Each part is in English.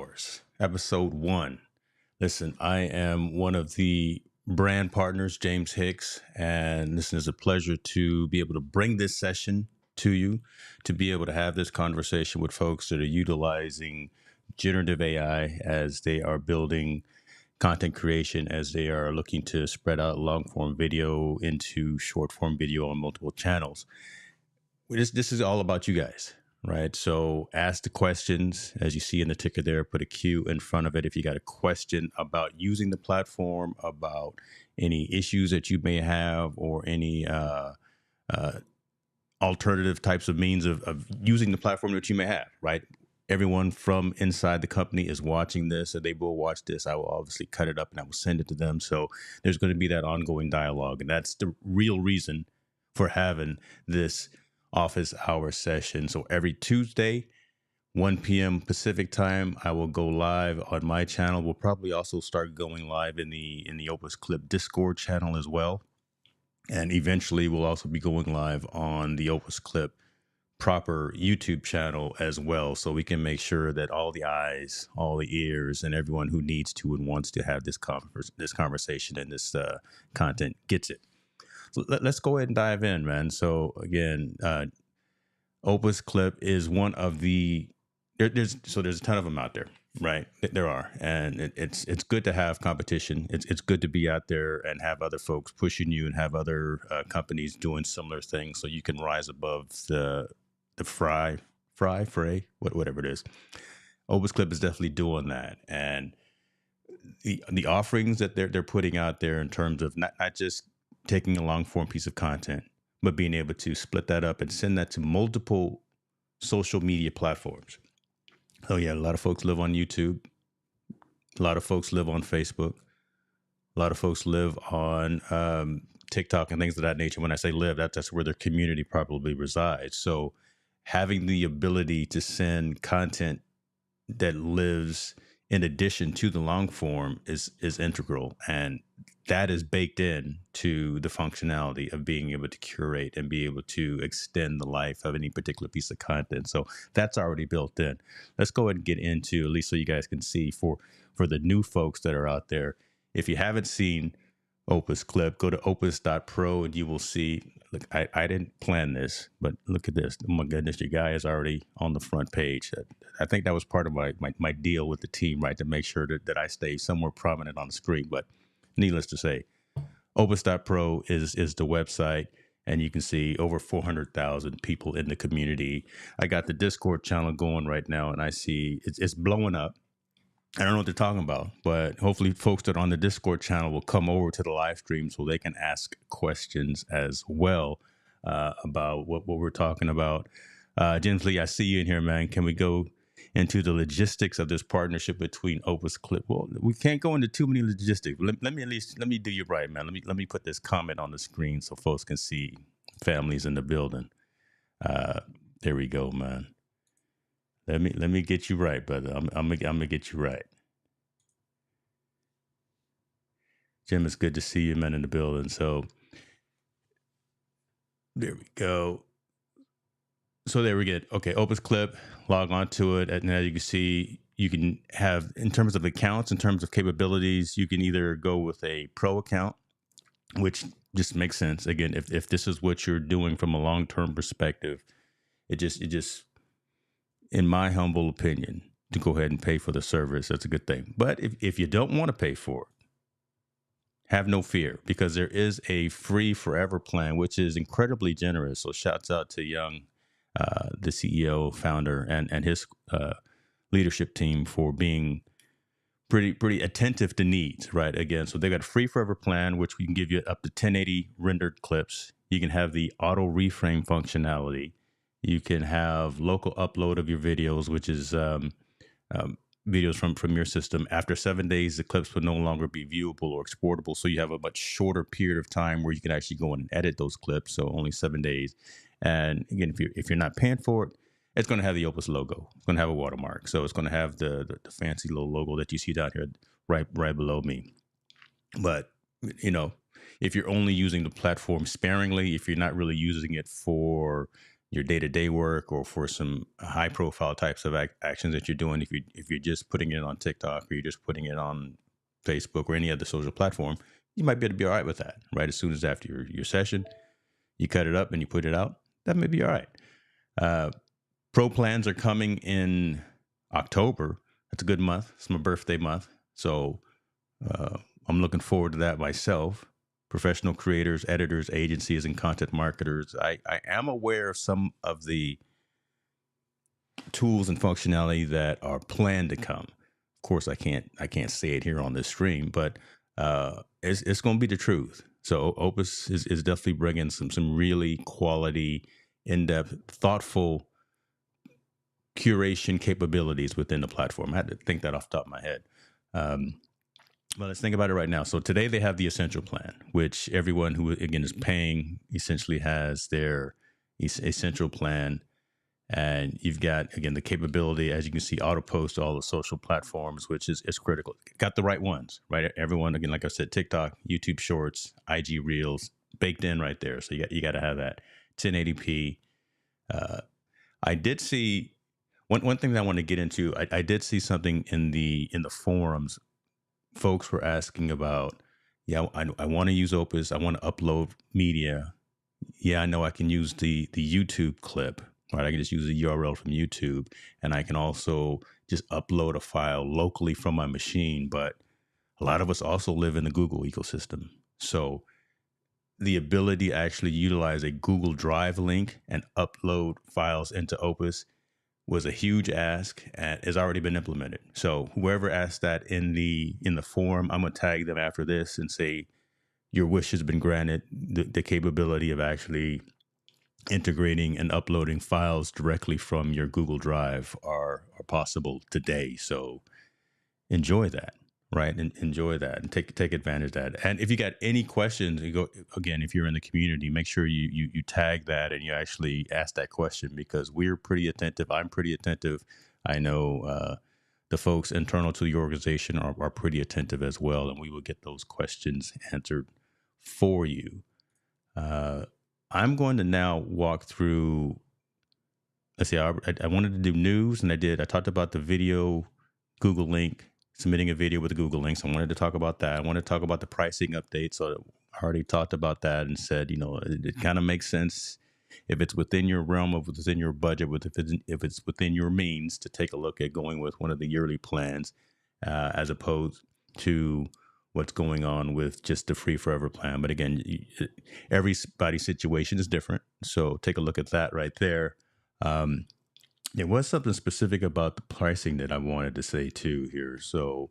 Hours, episode 1. Listen, I am one of the brand partners, James Hicks, and listen, it's a pleasure to be able to bring this session to you, to be able to have this conversation with folks that are utilizing generative AI as they are building content creation, as they are looking to spread out long form video into short form video on multiple channels. This is all about you guys, right? So ask the questions as you see in the ticker there, put a Q in front of it. If you got a question about using the platform, about any issues that you may have, or any alternative types of means of using the platform that you may have, right? Everyone from inside the company is watching this, and they will watch this. I will obviously cut it up and I will send it to them. So there's going to be that ongoing dialogue. And that's the real reason for having this office hour session. So every Tuesday, 1 p.m. Pacific time, I will go live on my channel. We'll probably also start going live in the Opus Clip Discord channel as well. And eventually we'll also be going live on the Opus Clip proper YouTube channel as well, so we can make sure that all the eyes, all the ears, and everyone who needs to and wants to have this conversation and this content gets it. So let's go ahead and dive in, man. So again, Opus Clip is one of the there's a ton of them out there, right? There are, and it's good to have competition. It's good to be out there and have other folks pushing you and have other companies doing similar things, so you can rise above the fray, whatever it is. Opus Clip is definitely doing that, and the offerings that they're putting out there in terms of not just taking a long form piece of content, but being able to split that up and send that to multiple social media platforms. Oh yeah, a lot of folks live on YouTube. A lot of folks live on Facebook. A lot of folks live on TikTok and things of that nature. When I say live, that's where their community probably resides. So having the ability to send content that lives in addition to the long form is integral, and that is baked in to the functionality of being able to curate and be able to extend the life of any particular piece of content. So that's already built in. Let's go ahead and get into, at least so you guys can see, for the new folks that are out there. If you haven't seen Opus Clip, go to opus.pro and you will see, look, I didn't plan this, but look at this. Oh my goodness, your guy is already on the front page. I think that was part of my deal with the team, right? To make sure that I stay somewhere prominent on the screen. But needless to say, opus.pro is the website, and you can see over 400,000 people in the community. I got the Discord channel going right now, and I see it's blowing up. I don't know what they're talking about, but hopefully folks that are on the Discord channel will come over to the live stream so they can ask questions as well about what we're talking about. James Lee, I see you in here, man. Can we go into the logistics of this partnership between Opus Clip? Well, we can't go into too many logistics. Let me do you right, man. Let me put this comment on the screen so folks can see families in the building. There we go, man. Let me get you right, brother. I'm gonna get you right. Jim, it's good to see you, man, in the building. So there we go. So there we get, okay, Opus Clip, log on to it. And as you can see, you can have, in terms of accounts, in terms of capabilities, you can either go with a pro account, which just makes sense. Again, if this is what you're doing from a long-term perspective, it just, in my humble opinion, to go ahead and pay for the service, that's a good thing. But if you don't want to pay for it, have no fear, because there is a free forever plan, which is incredibly generous. So shouts out to Young, the CEO, founder, and his leadership team for being pretty attentive to needs, right? Again, so they've got a free forever plan, which we can give you up to 1080 rendered clips. You can have the auto reframe functionality. You can have local upload of your videos, which is videos from your system. After 7 days, the clips will no longer be viewable or exportable. So you have a much shorter period of time where you can actually go in and edit those clips. So only 7 days. And again, if you're not paying for it, it's going to have the Opus logo. It's going to have a watermark. So it's going to have the fancy little logo that you see down here right below me. But, you know, if you're only using the platform sparingly, if you're not really using it for your day-to-day work or for some high profile types of actions that you're doing. If you're just putting it on TikTok or you're just putting it on Facebook or any other social platform, you might be able to be all right with that, right? As soon as after your session, you cut it up and you put it out, that may be all right. Pro plans are coming in October. That's a good month. It's my birthday month. So I'm looking forward to that myself. Professional creators, editors, agencies, and content marketers. I am aware of some of the tools and functionality that are planned to come. Of course, I can't say it here on this stream, but it's going to be the truth. So Opus is definitely bringing some really quality, in-depth, thoughtful curation capabilities within the platform. I had to think that off the top of my head. Well, let's think about it right now. So today they have the Essential Plan, which everyone who, again, is paying essentially has their Essential Plan. And you've got, again, the capability, as you can see, auto post to all the social platforms, which is critical. Got the right ones, right? Everyone, again, like I said, TikTok, YouTube Shorts, IG Reels, baked in right there. So you got to have that 1080p. I did see one thing that I want to get into. I did see something in the forums. Folks were asking about, yeah, I want to use Opus. I want to upload media. Yeah, I know I can use the YouTube clip, right? I can just use a URL from YouTube, and I can also just upload a file locally from my machine. But a lot of us also live in the Google ecosystem. So the ability to actually utilize a Google Drive link and upload files into Opus was a huge ask and has already been implemented. So whoever asked that in the forum, I'm gonna tag them after this and say your wish has been granted. The capability of actually integrating and uploading files directly from your Google Drive are possible today. So enjoy that, right? And enjoy that and take advantage of that. And if you got any questions, you go again, if you're in the community, make sure you tag that and you actually ask that question, because we're pretty attentive. I'm pretty attentive. I know the folks internal to the organization are pretty attentive as well, and we will get those questions answered for you. I'm going to now walk through. Let's see. I wanted to do news, and I did. I talked about the video Google link, submitting a video with the Google links. I wanted to talk about that. I want to talk about the pricing update. So I already talked about that and said, it kind of makes sense if it's within your realm, of within your budget, if it's within your means, to take a look at going with one of the yearly plans, as opposed to what's going on with just the free forever plan. But again, everybody's situation is different. So take a look at that right there. There was something specific about the pricing that I wanted to say too here. So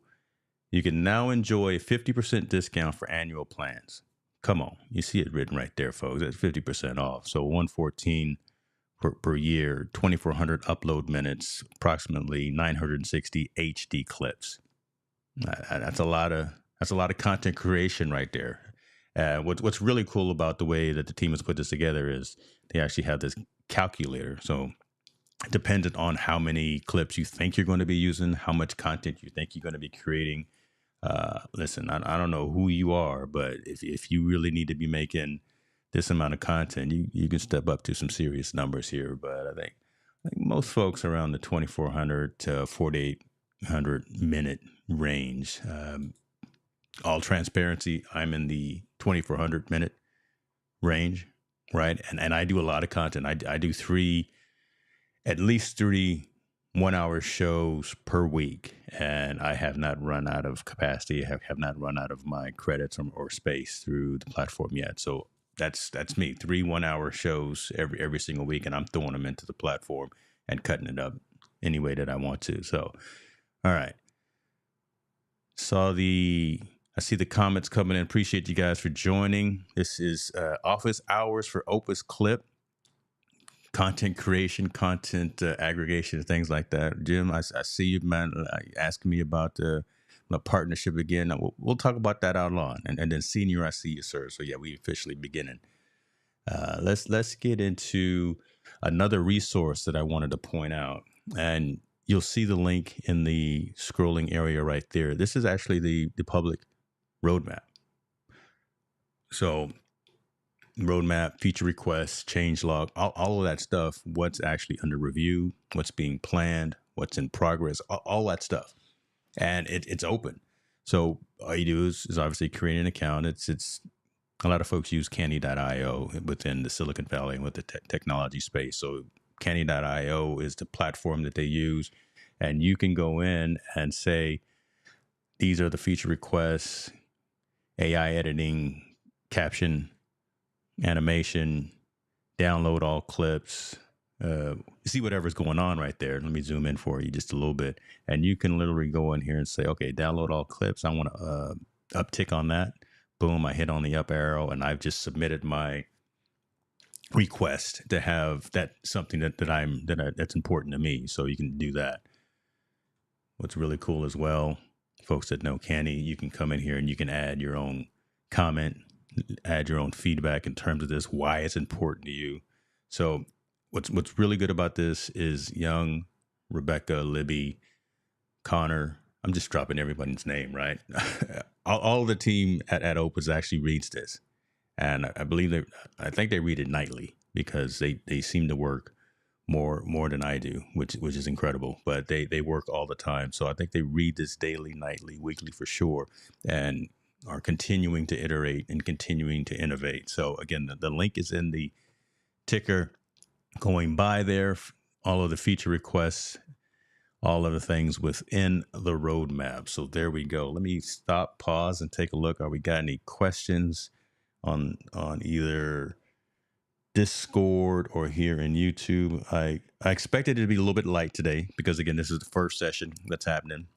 you can now enjoy a 50% discount for annual plans. Come on, you see it written right there, folks. That's 50% off. So $114 per year, 2,400 upload minutes, approximately 960 HD clips. That's a lot of content creation right there. What's really cool about the way that the team has put this together is they actually have this calculator. So dependent on how many clips you think you're going to be using, how much content you think you're going to be creating. Listen, I don't know who you are, but if you really need to be making this amount of content, you can step up to some serious numbers here. But I think most folks around the 2,400 to 4,800 minute range. All transparency, I'm in the 2,400 minute range, right? And I do a lot of content. I do at least three 1 hour shows per week, and I have not run out of capacity. I have not run out of my credits or space through the platform yet. So that's me. 3 1 hour shows every single week, and I'm throwing them into the platform and cutting it up any way that I want to. So, all right. I see the comments coming in. Appreciate you guys for joining. This is office hours for Opus Clip. Content creation, content aggregation, things like that. Jim, I see you, man, asking me about the partnership again. We'll talk about that out on. And then Senior, I see you, sir. So yeah, we officially beginning. Let's get into another resource that I wanted to point out. And you'll see the link in the scrolling area right there. This is actually the public roadmap. So roadmap, feature requests, change log, all of that stuff, what's actually under review, what's being planned, what's in progress, all that stuff. And it's open. So all you do is obviously create an account. It's a lot of folks use Candy.io within the Silicon Valley and with the technology space. So Candy.io is the platform that they use. And you can go in and say, these are the feature requests, AI editing, caption, animation, download all clips, see whatever's going on right there. Let me zoom in for you just a little bit. And you can literally go in here and say, okay, download all clips. I want to uptick on that. Boom, I hit on the up arrow and I've just submitted my request to have that something that's important to me. So you can do that. What's really cool as well, folks that know Candy, you can come in here and you can add your own comment, add your own feedback in terms of this, why it's important to you. So what's really good about this is Young, Rebecca, Libby, Connor. I'm just dropping everybody's name, right? all the team at Opus actually reads this, and I believe I think they read it nightly because they seem to work more than I do, which is incredible. But they work all the time, so I think they read this daily, nightly, weekly for sure, and are continuing to iterate and continuing to innovate. So again, the link is in the ticker. Going by there, all of the feature requests, all of the things within the roadmap. So there we go. Let me stop, pause, and take a look. Are we got any questions on either Discord or here in YouTube? I expected it to be a little bit light today because again, this is the first session that's happening.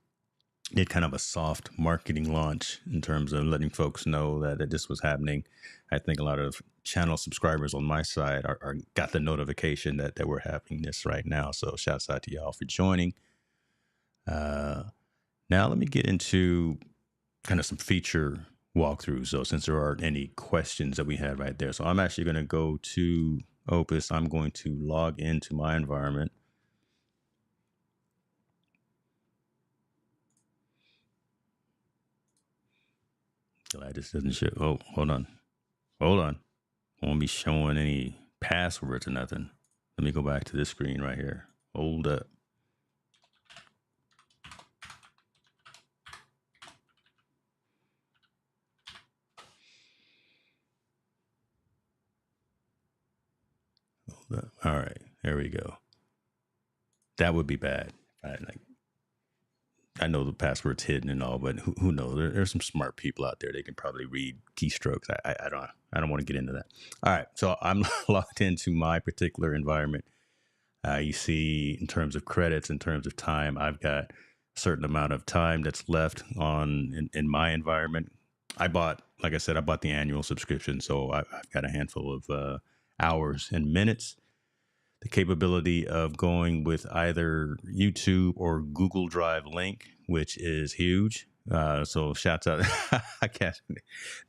Did kind of a soft marketing launch in terms of letting folks know that this was happening. I think a lot of channel subscribers on my side are got the notification that we're having this right now. So shouts out to y'all for joining. Now let me get into kind of some feature walkthroughs. So since there aren't any questions that we had right there, so I'm actually going to go to Opus. I'm going to log into my environment. Glad this doesn't show. Oh, hold on. Won't be showing any passwords or nothing. Let me go back to this screen right here. Hold up. Hold up. All right, there we go. That would be bad. I know the password's hidden and all, but who knows? There's some smart people out there. They can probably read keystrokes. I don't want to get into that. All right, so I'm logged into my particular environment. You see, in terms of credits, in terms of time, I've got a certain amount of time that's left in my environment. Like I said, I bought the annual subscription, so I've got a handful of hours and minutes. The capability of going with either YouTube or Google Drive link, which is huge. So shouts out. I can't,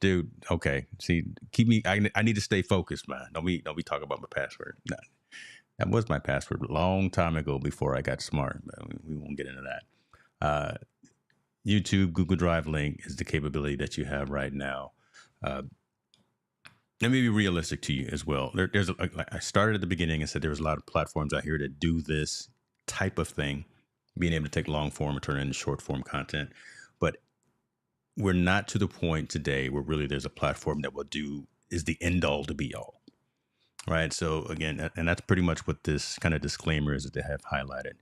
dude. Okay, see, keep me. I need to stay focused, man. Don't be talking about my password. No, that was my password a long time ago before I got smart. But we won't get into that. YouTube Google Drive link is the capability that you have right now. Let me be realistic to you as well. I started at the beginning and said there was a lot of platforms out here that do this type of thing, being able to take long form and turn it into short form content. But we're not to the point today where really there's a platform that is the end all to be all. Right. So again, and that's pretty much what this kind of disclaimer is that they have highlighted.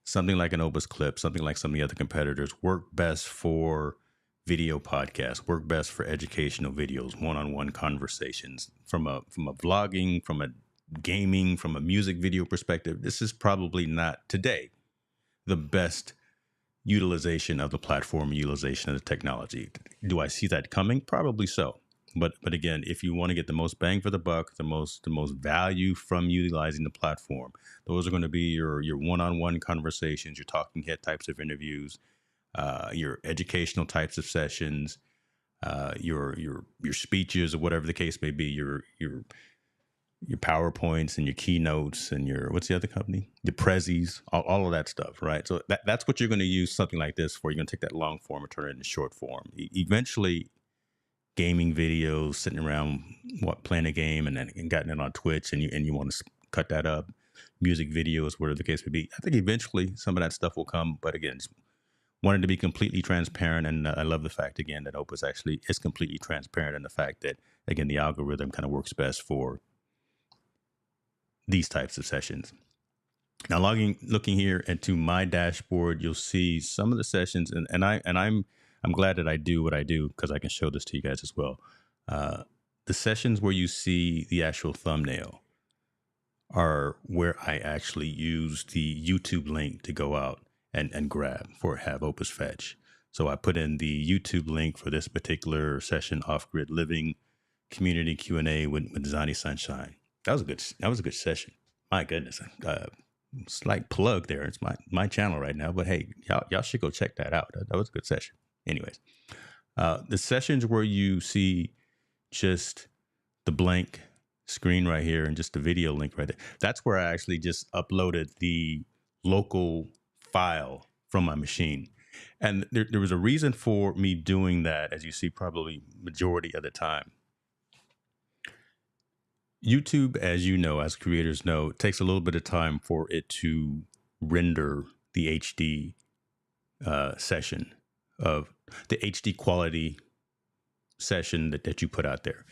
Something like an Opus Clip, something like some of the other competitors work best for video podcasts, work best for educational videos, one-on-one conversations. From a vlogging, from a gaming, from a music video perspective, this is probably not today the best utilization of the platform, utilization of the technology. Do I see that coming? Probably so. But again, if you want to get the most bang for the buck, the most value from utilizing the platform, those are going to be your one-on-one conversations, your talking head types of interviews, your educational types of sessions, your speeches or whatever the case may be, your PowerPoints and your keynotes and your, what's the other company? The Prezzies, all of that stuff, right? So that's what you're going to use something like this for. You're going to take that long form and turn it into short form. Eventually, gaming videos, sitting around playing a game, and gotten it on Twitch, and you want to cut that up, music videos, whatever the case may be. I think eventually some of that stuff will come, but again, just wanted to be completely transparent, and I love the fact again that Opus actually is completely transparent in the fact that again the algorithm kind of works best for these types of sessions. Now, looking here into my dashboard, you'll see some of the sessions, and I'm glad that I do what I do because I can show this to you guys as well. The sessions where you see the actual thumbnail are where I actually use the YouTube link to go out and grab for have Opus Fetch. So I put in the YouTube link for this particular session, Off Grid Living Community Q&A with Zani Sunshine. That was a good session. My goodness. Slight plug there. It's my channel right now, but hey, y'all should go check that out. That was a good session. Anyways, the sessions where you see just the blank screen right here and just the video link right there, that's where I actually just uploaded the local file from my machine. And there was a reason for me doing that, as you see probably majority of the time. YouTube, as you know, as creators know, it takes a little bit of time for it to render the HD session of the HD quality session that you put out there.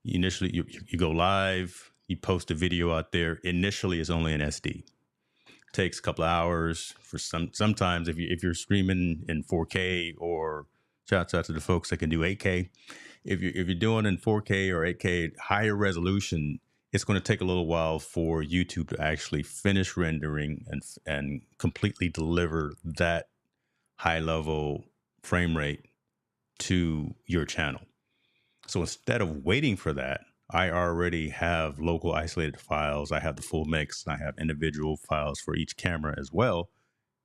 Initially, you go live, you post a video out there. Initially, it's only an SD. It takes a couple of hours for sometimes if you're streaming in 4K, or shouts out to the folks that can do 8K. If you're doing in 4K or 8K higher resolution, it's going to take a little while for YouTube to actually finish rendering and completely deliver that high level frame rate to your channel. So instead of waiting for that, I already have local isolated files. I have the full mix, and I have individual files for each camera as well,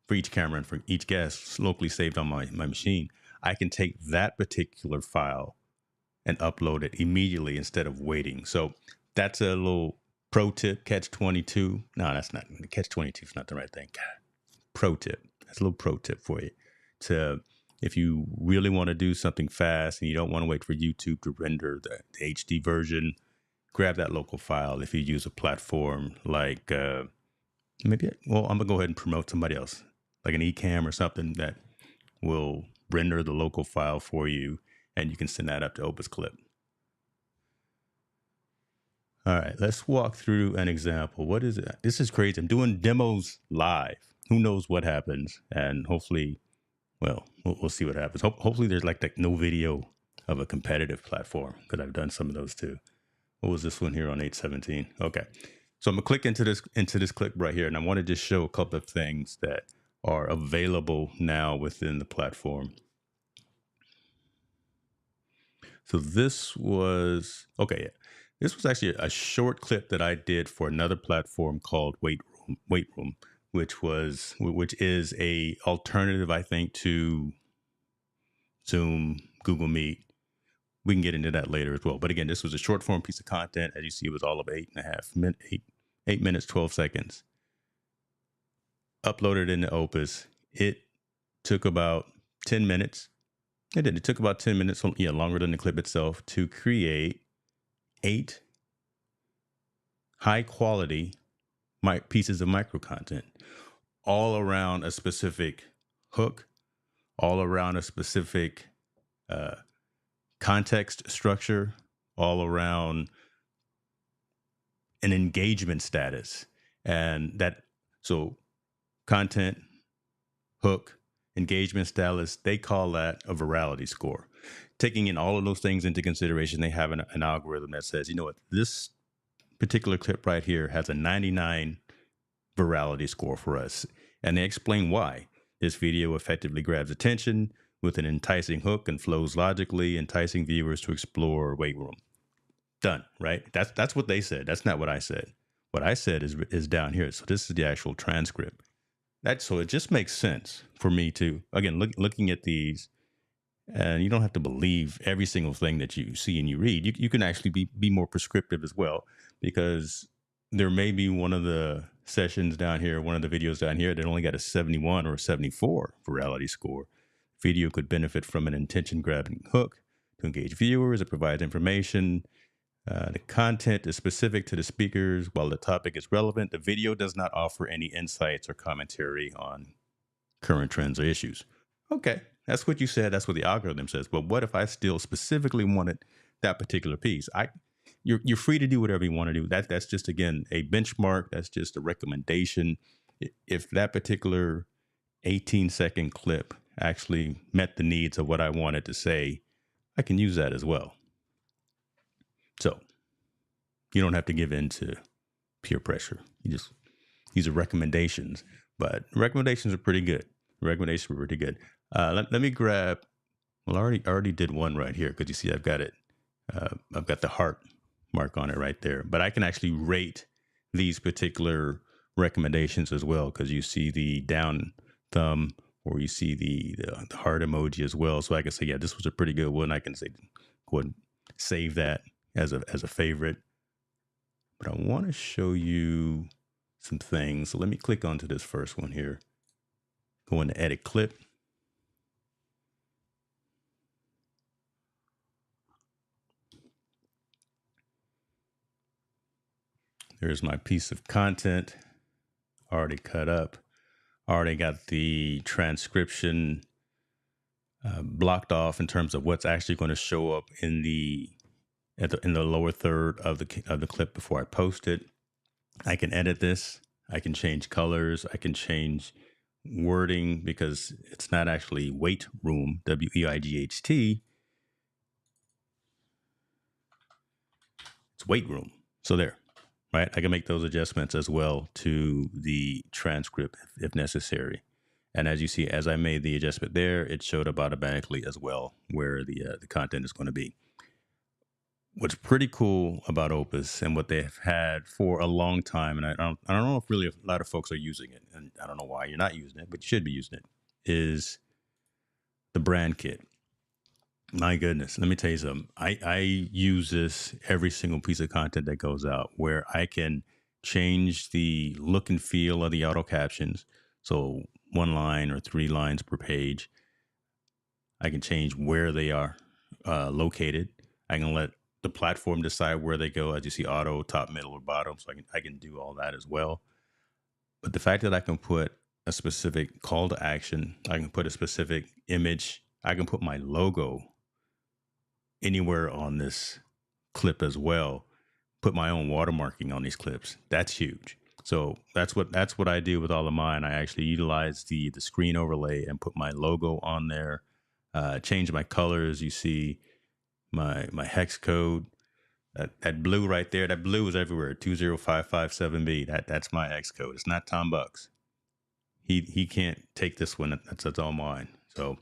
for each camera and for each guest locally saved on my machine. I can take that particular file and upload it immediately instead of waiting. So that's a little pro tip, catch 22. No, that's not, catch 22 is not the right thing. Pro tip. That's a little pro tip for you. If you really want to do something fast and you don't want to wait for YouTube to render the HD version, grab that local file. If you use a platform like I'm going to go ahead and promote somebody else, like an Ecamm or something that will render the local file for you, and you can send that up to Opus Clip. All right, let's walk through an example. What is it? This is crazy. I'm doing demos live. Who knows what happens? And hopefully, well, we'll see what happens. Hopefully there's like no video of a competitive platform, because I've done some of those too. What was this one here on 8/17? Okay, so I'm gonna click into this clip right here, and I want to just show a couple of things that are available now within the platform. So this was This was actually a short clip that I did for another platform called Weight Room, which is a alternative, I think, to Zoom, Google Meet. We can get into that later as well. But again, this was a short form piece of content. As you see, it was all of 8 minutes, 12 seconds. Uploaded into Opus. It took about 10 minutes. It took about 10 minutes, longer than the clip itself, to create 8 high quality pieces of micro content, all around a specific hook, all around a specific context structure, all around an engagement status. So content, hook, engagement status, they call that a virality score. Taking in all of those things into consideration, they have an algorithm that says, you know what, this particular clip right here has a 99 virality score for us. And they explain why. This video effectively grabs attention with an enticing hook and flows logically, enticing viewers to explore Weight Room. Done, right? That's what they said. That's not what I said. What I said is down here. So this is the actual transcript. So it just makes sense for me to, again, looking at these, and you don't have to believe every single thing that you see and you read. You can actually be more prescriptive as well, because there may be one of the sessions down here, one of the videos down here that only got a 71 or a 74 virality score. Video could benefit from an attention-grabbing hook to engage viewers. It provides information. The content is specific to the speakers while the topic is relevant. The video does not offer any insights or commentary on current trends or issues. Okay, that's what you said. That's what the algorithm says. But what if I still specifically wanted that particular piece? You're free to do whatever you want to do. That's just, again, a benchmark. That's just a recommendation. If that particular 18-second clip actually met the needs of what I wanted to say, I can use that as well. So you don't have to give in to peer pressure. These are recommendations, but recommendations are pretty good. Recommendations are pretty good. Let me grab. Well, I already did one right here because you see I've got it. I've got the heart mark on it right there. But I can actually rate these particular recommendations as well because you see the down thumb or you see the heart emoji as well. So I can say, yeah, this was a pretty good one. I can say, go ahead and save that as a favorite. But I want to show you some things. So let me click onto this first one here. Go into edit clip. There's my piece of content already cut up. Already got the transcription blocked off in terms of what's actually going to show up in the lower third of the clip before I post it. I can edit this. I can change colors. I can change wording because it's not actually weight room, WEIGHT. It's weight room. So there, right? I can make those adjustments as well to the transcript if necessary. And as you see, as I made the adjustment there, it showed up automatically as well where the content is going to be. What's pretty cool about Opus and what they've had for a long time, and I don't know if really a lot of folks are using it, and I don't know why you're not using it, but you should be using it, is the brand kit. My goodness, let me tell you something. I use this every single piece of content that goes out where I can change the look and feel of the auto captions. So 1 line or 3 lines per page. I can change where they are located. I can let the platform decide where they go. As you see, auto, top, middle, or bottom. So I can do all that as well. But the fact that I can put a specific call to action, I can put a specific image, I can put my logo anywhere on this clip as well, put my own watermarking on these clips. That's huge. So that's what I do with all of mine. I actually utilize the screen overlay and put my logo on there, change my colors. You see my hex code, that blue right there. That blue is everywhere. 20557B. That's my hex code. It's not Tom Buck's. He can't take this one. That's all mine. So,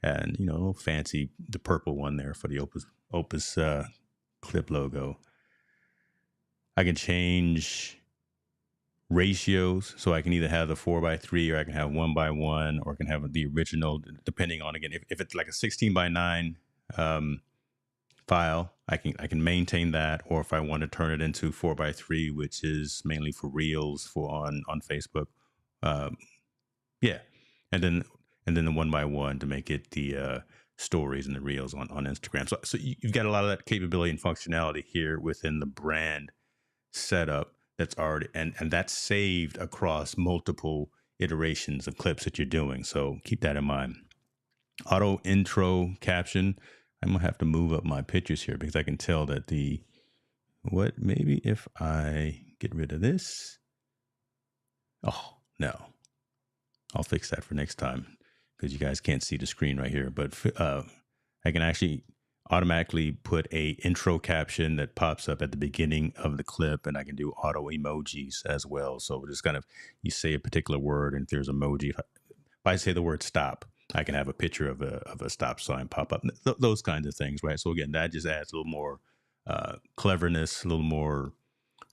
and a little fancy, the purple one there for the Opus clip logo. I can change ratios, so I can either have the 4:3 or I can have 1:1, or I can have the original, depending on, again, if it's like a 16:9 file, I can maintain that, or if I want to turn it into 4:3, which is mainly for reels on Facebook, yeah, and then the 1:1 to make it the stories and the reels on Instagram. So you've got a lot of that capability and functionality here within the brand setup that's already, and that's saved across multiple iterations of clips that you're doing. So keep that in mind. Auto intro caption. I'm gonna have to move up my pictures here because I can tell that maybe if I get rid of this. Oh, no. I'll fix that for next time because you guys can't see the screen right here. But I can actually automatically put a intro caption that pops up at the beginning of the clip, and I can do auto emojis as well. So just kind of, you say a particular word, and if there's emoji, if I say the word stop, I can have a picture of a stop sign pop up. Those kinds of things, right? So again, that just adds a little more cleverness, a little more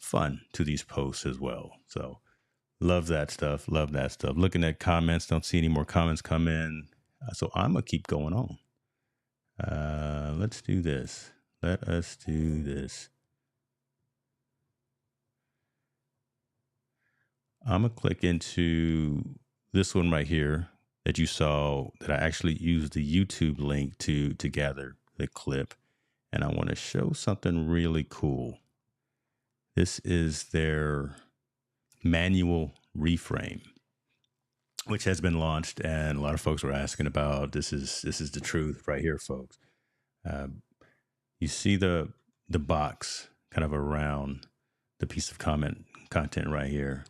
fun to these posts as well. So love that stuff. Love that stuff. Looking at comments, don't see any more comments come in. So I'm going to keep going on. Let's do this. Let us do this. I'm going to click into this one right here that you saw, that I actually used the YouTube link to gather the clip, and I want to show something really cool. This is their manual reframe, which has been launched, and a lot of folks were asking about. This is the truth right here, folks. Uh, you see the box kind of around the piece of content right here.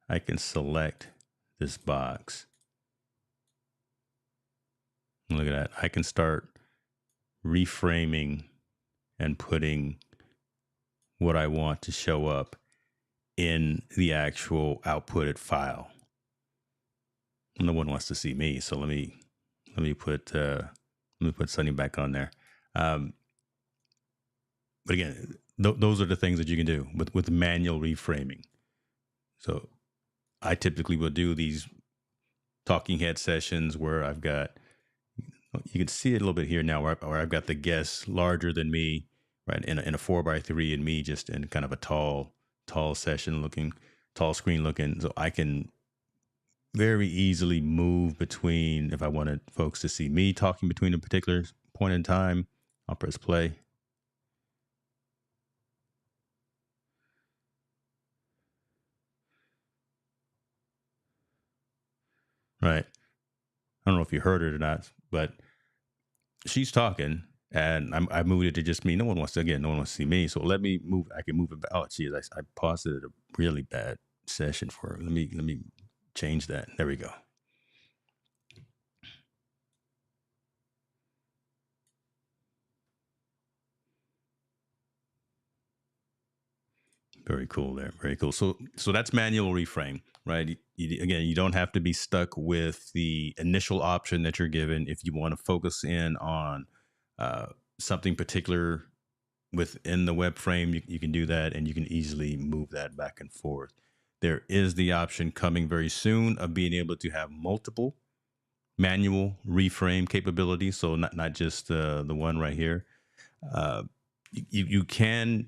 I can select this box. Look at that. I can start reframing and putting what I want to show up in the actual outputted file. No one wants to see me, so let me put Sunny back on there. But again, those are the things that you can do with manual reframing. So I typically will do these talking head sessions where I've got, you can see it a little bit here now, where I've got the guests larger than me, right, in a 4x3, and me just in kind of a tall screen looking. So I can very easily move between, if I wanted folks to see me talking between a particular point in time, I'll press play. Right. I don't know if you heard it or not, but she's talking, and I moved it to just me. No one wants to see me. So let me move. I can move it back. Oh, geez, I paused it at a really bad session for her. Let me change that. There we go. Very cool there. Very cool. So that's manual reframe, right? Again, you don't have to be stuck with the initial option that you're given. If you want to focus in on something particular within the web frame, you can do that, and you can easily move that back and forth. There is the option coming very soon of being able to have multiple manual reframe capabilities. So not just the one right here. You can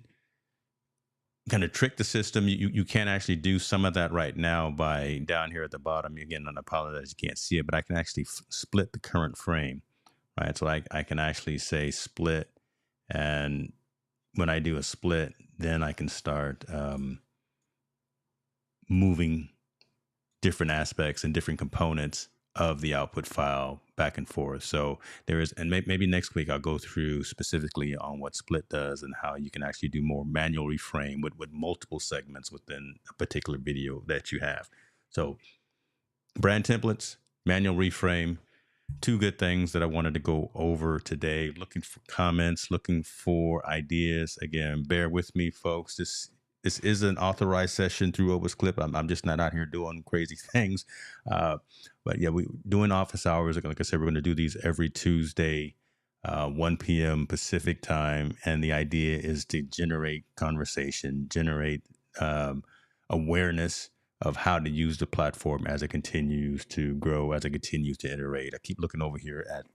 kind of trick the system. You can actually do some of that right now by down here at the bottom. Again, I apologize, you can't see it, but I can actually split the current frame, right? So I can actually say split, and when I do a split, then I can start moving different aspects and different components of the output file back and forth. So there is, and maybe next week I'll go through specifically on what split does and how you can actually do more manual reframe with multiple segments within a particular video that you have. So brand templates, manual reframe, two good things that I wanted to go over today. Looking for comments, looking for ideas. Again, bear with me, folks. This is an authorized session through Opus Clip. I'm just not out here doing crazy things. But yeah, we doing office hours. Like I said, we're going to do these every Tuesday, 1 p.m. Pacific time. And the idea is to generate conversation, generate awareness of how to use the platform as it continues to grow, as it continues to iterate. I keep looking over here at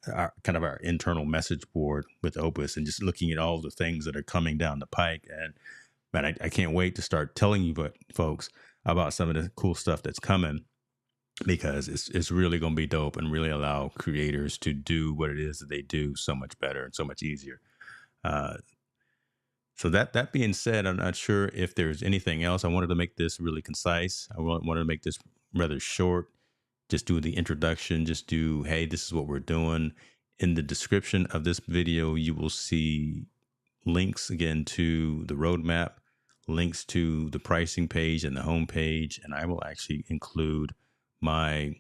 our internal message board with Opus, and just looking at all the things that are coming down the pike. And man, I can't wait to start telling you folks about some of the cool stuff that's coming, because it's really going to be dope and really allow creators to do what it is that they do so much better and so much easier. So that being said, I'm not sure if there's anything else. I wanted to make this really concise. I wanted to make this rather short. Just do the introduction. Just do, hey, this is what we're doing. In the description of this video, you will see links again to the roadmap, links to the pricing page and the home page, and I will actually include my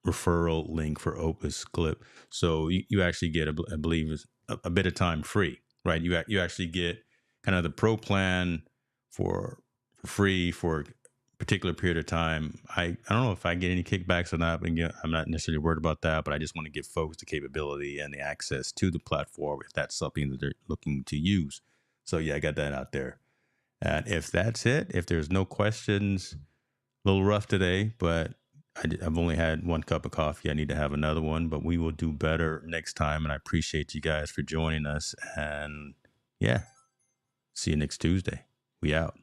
referral link for Opus Clip. So you actually get, I believe, a bit of time free, right? You actually get kind of the pro plan for free for a particular period of time. I don't know if I get any kickbacks or not, but I'm not necessarily worried about that, but I just want to give folks the capability and the access to the platform if that's something that they're looking to use. So yeah, I got that out there. And if that's it, if there's no questions, a little rough today, but I've only had one cup of coffee. I need to have another one, but we will do better next time. And I appreciate you guys for joining us. And yeah, see you next Tuesday. We out.